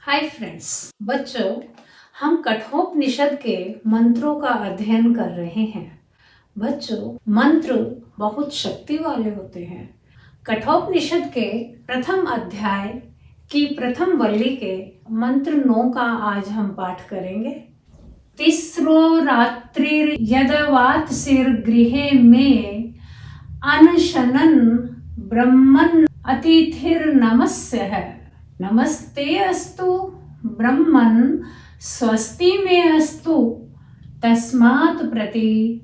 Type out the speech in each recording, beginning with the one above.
Hi friends, बच्चों, हम कठोपनिषद के मंत्रों का अध्ययन कर रहे हैं। बच्चों, मंत्र बहुत शक्ति वाले होते हैं। कठोपनिषद के प्रथम अध्याय की प्रथम वल्ली के मंत्र 9 का आज हम पाठ करेंगे। तिस्रो रात्रिर यदवातसिर गृहे में अनशनन ब्रह्मन् अतिथिर नमस्य है। नमस्ते अस्तु ब्रह्मन् स्वस्ति में अस्तु तस्मात् प्रति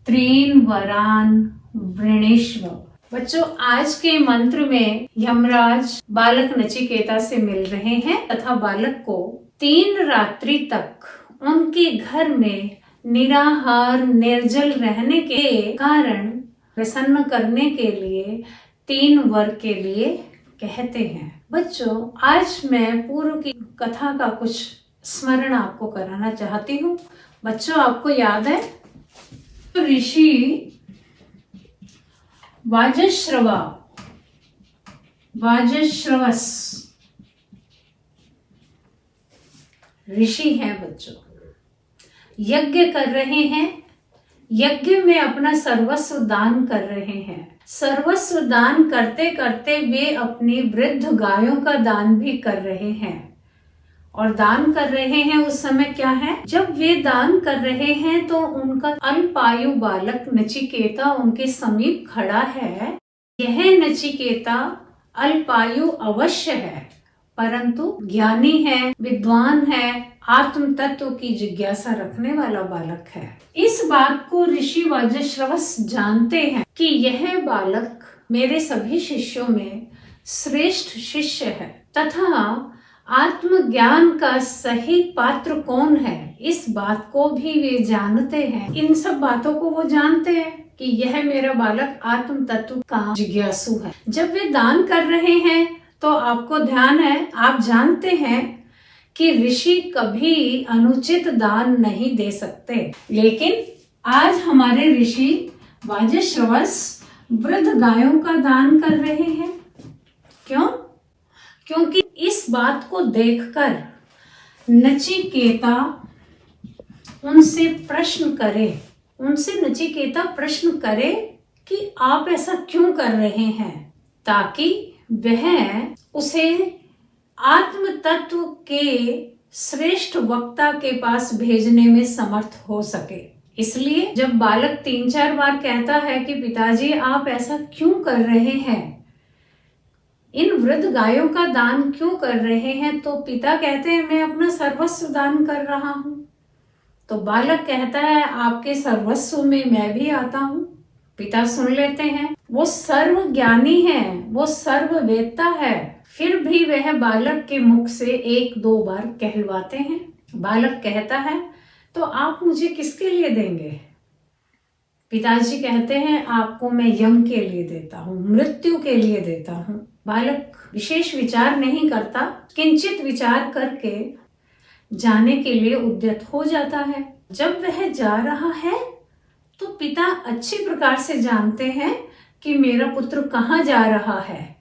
त्रीन वरान वृणीष्व। बच्चों, आज के मंत्र में यमराज बालक नचिकेता से मिल रहे हैं तथा बालक को 3 रात्रि तक उनके घर में निराहार निर्जल रहने के कारण प्रसन्न करने के लिए 3 वर के लिए कहते हैं। बच्चों, आज मैं पूर्व की कथा का कुछ स्मरण आपको कराना चाहती हूँ। बच्चों, आपको याद है तो ऋषि वाजश्रवस ऋषि हैं। बच्चों, यज्ञ कर रहे हैं। यज्ञ में अपना सर्वस्व दान कर रहे हैं। सर्वस्व दान करते करते वे अपनी वृद्ध गायों का दान भी कर रहे हैं। और दान कर रहे हैं उस समय क्या है, जब वे दान कर रहे हैं तो उनका अल्पायु बालक नचिकेता उनके समीप खड़ा है। यह नचिकेता अल्पायु अवश्य है, परंतु ज्ञानी है, विद्वान है, आत्म तत्व की जिज्ञासा रखने वाला बालक है। इस बात को ऋषि वाजश्रवस जानते हैं कि यह बालक मेरे सभी शिष्यों में श्रेष्ठ शिष्य है तथा आत्मज्ञान का सही पात्र कौन है, इस बात को भी वे जानते हैं। इन सब बातों को वो जानते हैं कि यह मेरा बालक आत्म तत्व का जिज्ञासु है। जब वे दान कर रहे हैं तो आपको ध्यान है, आप जानते हैं कि ऋषि कभी अनुचित दान नहीं दे सकते, लेकिन आज हमारे ऋषि वाजश्रवस वृद्ध गायों का दान कर रहे हैं। क्यों? क्योंकि इस बात को देखकर नचिकेता उनसे नचिकेता प्रश्न करे कि आप ऐसा क्यों कर रहे हैं, ताकि वह उसे आत्म तत्व के श्रेष्ठ वक्ता के पास भेजने में समर्थ हो सके। इसलिए जब बालक 3-4 बार कहता है कि पिताजी आप ऐसा क्यों कर रहे हैं, इन वृद्ध गायों का दान क्यों कर रहे हैं, तो पिता कहते हैं मैं अपना सर्वस्व दान कर रहा हूं। तो बालक कहता है आपके सर्वस्व में मैं भी आता हूं। पिता सुन लेते हैं। वो सर्व ज्ञानी है, वो सर्ववेत्ता है, फिर भी वह बालक के मुख से 1-2 बार कहलवाते हैं। बालक कहता है तो आप मुझे किसके लिए देंगे? पिताजी कहते हैं आपको मैं यम के लिए देता हूँ, मृत्यु के लिए देता हूँ। बालक विशेष विचार नहीं करता, किंचित विचार करके जाने के लिए उद्यत हो जाता है। जब वह जा रहा है तो पिता अच्छी प्रकार से जानते हैं कि मेरा पुत्र कहाँ जा रहा है,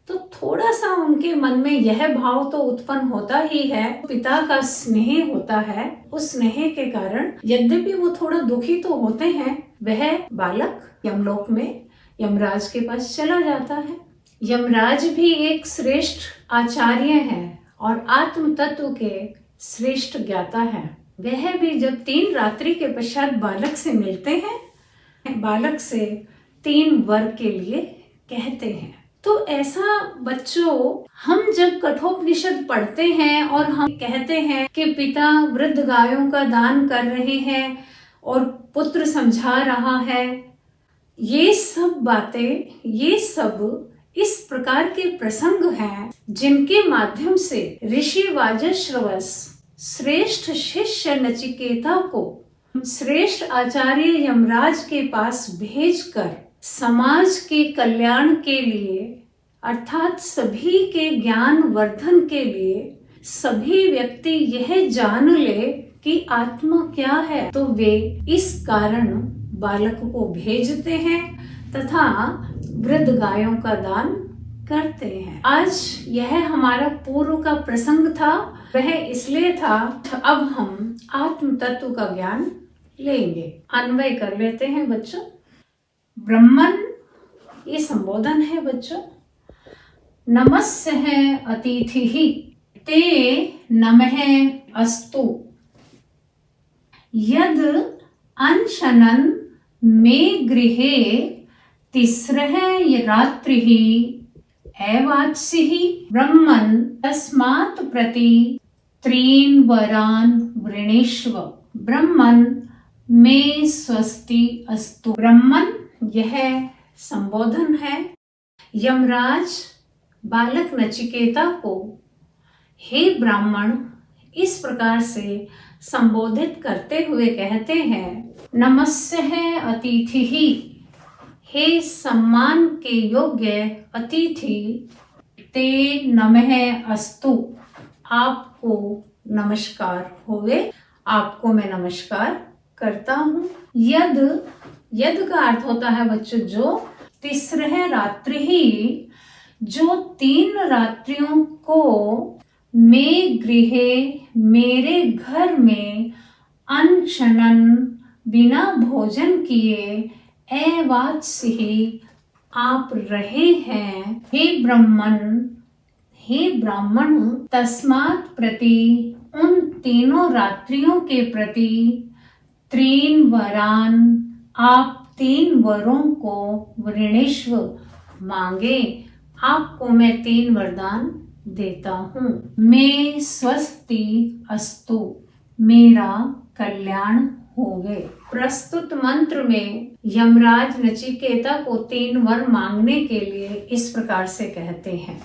तो थोड़ा सा उनके मन में यह भाव तो उत्पन्न होता ही है। पिता का स्नेह होता है, उस स्नेह के कारण यद्यपि वो थोड़ा दुखी तो होते हैं, वह बालक यमलोक में यमराज के पास चला जाता है। यमराज भी एक श्रेष्ठ आचार्य है और आत्म तत्व के श्रेष्ठ ज्ञाता है। वह भी जब 3 रात्रि के पश्चात बालक से मिलते हैं, बालक से 3 वर के लिए कहते हैं। तो ऐसा बच्चों, हम जब कठोपनिषद पढ़ते हैं और हम कहते हैं कि पिता वृद्ध गायों का दान कर रहे हैं और पुत्र समझा रहा है, ये सब बातें, ये सब इस प्रकार के प्रसंग हैं जिनके माध्यम से ऋषि वाजश्रवस श्रेष्ठ शिष्य नचिकेता को श्रेष्ठ आचार्य यमराज के पास भेजकर समाज के कल्याण के लिए, अर्थात सभी के ज्ञान वर्धन के लिए, सभी व्यक्ति यह जान ले कि आत्मा क्या है, तो वे इस कारण बालक को भेजते हैं तथा वृद्ध गायों का दान करते हैं। आज यह हमारा पूर्व का प्रसंग था, वह इसलिए था अब हम आत्म तत्व का ज्ञान लेंगे। अन्वय कर लेते हैं बच्चों। ब्रह्मन ये संबोधन है बच्चों। नमस्य है अतिथि ही ते नमः अस्तु यद अनशनन मे गृहे तिस्रः रात्रिः एवात्सिः ब्रह्मन् तस्मात् प्रति त्रीन् वरान् वृणीष्व ब्रह्मन् मे स्वस्ति अस्तु। ब्रह्मन यह संबोधन है। यमराज बालक नचिकेता को हे ब्राह्मण इस प्रकार से संबोधित करते हुए कहते हैं, नमस्य है अतिथि ही, हे सम्मान के योग्य अतिथि, ते नमः अस्तु, आपको नमस्कार होवे, आपको मैं नमस्कार करता हूँ। यद का अर्थ होता है बच्चों जो, तिस्रः रात्रि ही, जो 3 रात्रियों को मे गृहे मेरे घर में अनशनन बिना भोजन किए एवात्सिः आप रहे हैं। हे ब्राह्मण तस्मात् प्रति उन 3 रात्रियों के प्रति त्रीन वरान आप 3 वरों को वृणीष्व मांगे, आपको मैं 3 वरदान देता हूँ। मैं स्वस्ति अस्तु, मेरा कल्याण होवे। प्रस्तुत मंत्र में यमराज नचिकेता को 3 वर मांगने के लिए इस प्रकार से कहते हैं,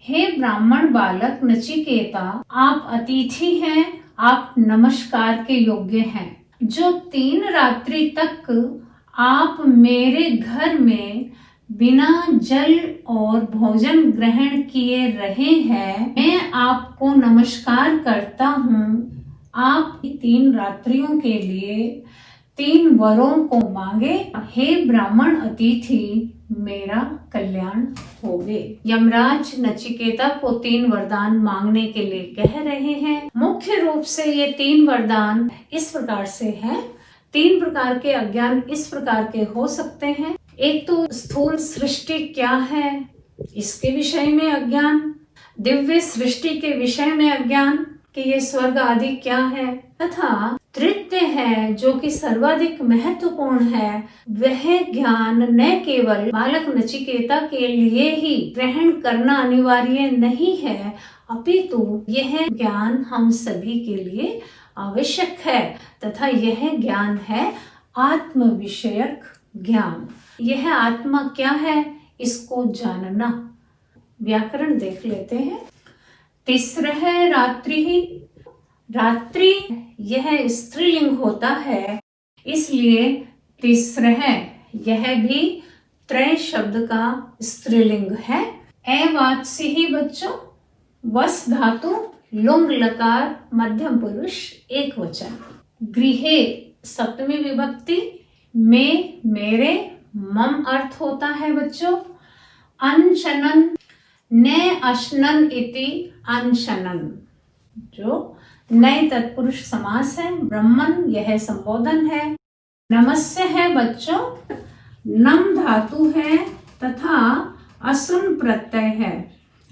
हे ब्राह्मण बालक नचिकेता, आप अतिथि हैं, आप नमस्कार के योग्य हैं। जो 3 रात्रि तक आप मेरे घर में बिना जल और भोजन ग्रहण किए रहे हैं, मैं आपको नमस्कार करता हूँ। आप 3 रात्रियों के लिए 3 वरों को मांगे। हे ब्राह्मण अतिथि, मेरा कल्याण होवे। यमराज नचिकेता को 3 वरदान मांगने के लिए कह रहे हैं। मुख्य रूप से ये 3 वरदान इस प्रकार से हैं। 3 प्रकार के अज्ञान इस प्रकार के हो सकते हैं। एक तो स्थूल सृष्टि क्या है इसके विषय में अज्ञान, दिव्य सृष्टि के विषय में अज्ञान कि ये स्वर्ग आदि क्या है, तथा तृतीय है जो कि सर्वाधिक महत्वपूर्ण है, वह ज्ञान न केवल बालक नचिकेता के लिए ही ग्रहण करना अनिवार्य नहीं है, अपितु यह ज्ञान हम सभी के लिए आवश्यक है, तथा यह ज्ञान है आत्म विषयक ज्ञान। यह आत्मा क्या है इसको जानना। व्याकरण देख लेते हैं। तिस्रः रात्रि ही, रात्रि यह स्त्रीलिंग होता है, इसलिए तिस्रः यह भी त्रय शब्द का स्त्रीलिंग है। एवात्सि ही बच्चों वस धातु लुंग लकार मध्यम पुरुष एक वचन। गृहे सप्तमी विभक्ति, में मेरे, मम अर्थ होता है बच्चों अनशनन, न अशनन इति अनशनन, जो नए तत्पुरुष समास है। ब्रह्मन यह संबोधन है। नमस्य है बच्चों, नम धातु है तथा असुन प्रत्यय है।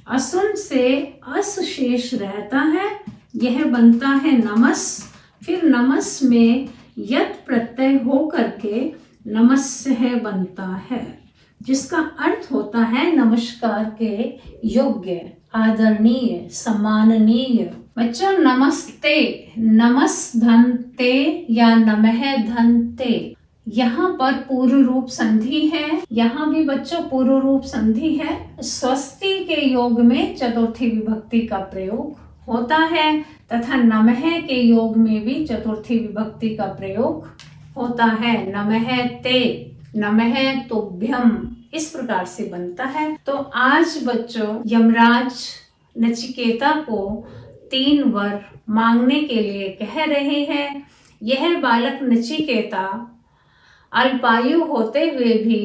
असुन से अस शेष रहता है, यह बनता है नमस। फिर नमस में यत प्रत्यय हो करके नमस्य है बनता है, जिसका अर्थ होता है नमस्कार के योग्य, आदरणीय, सम्माननीय। बच्चों नमस्ते, नमस् धनते या नमः धनते, यहाँ पर पूर्व रूप संधि है। यहाँ भी बच्चों पूर्व रूप संधि है। स्वस्ति के योग में चतुर्थी विभक्ति का प्रयोग होता है तथा नमः के योग में भी चतुर्थी विभक्ति का प्रयोग होता है। नमः ते, नमः तुभ्यम, इस प्रकार से बनता है। तो आज बच्चों यमराज नचिकेता को 3 वर मांगने के लिए कह रहे हैं। यह बालक नचिकेता अल्पायु होते हुए भी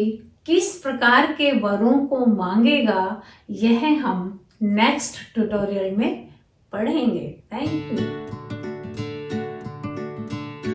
किस प्रकार के वरों को मांगेगा, यह हम नेक्स्ट ट्यूटोरियल में पढ़ेंगे। Thank you.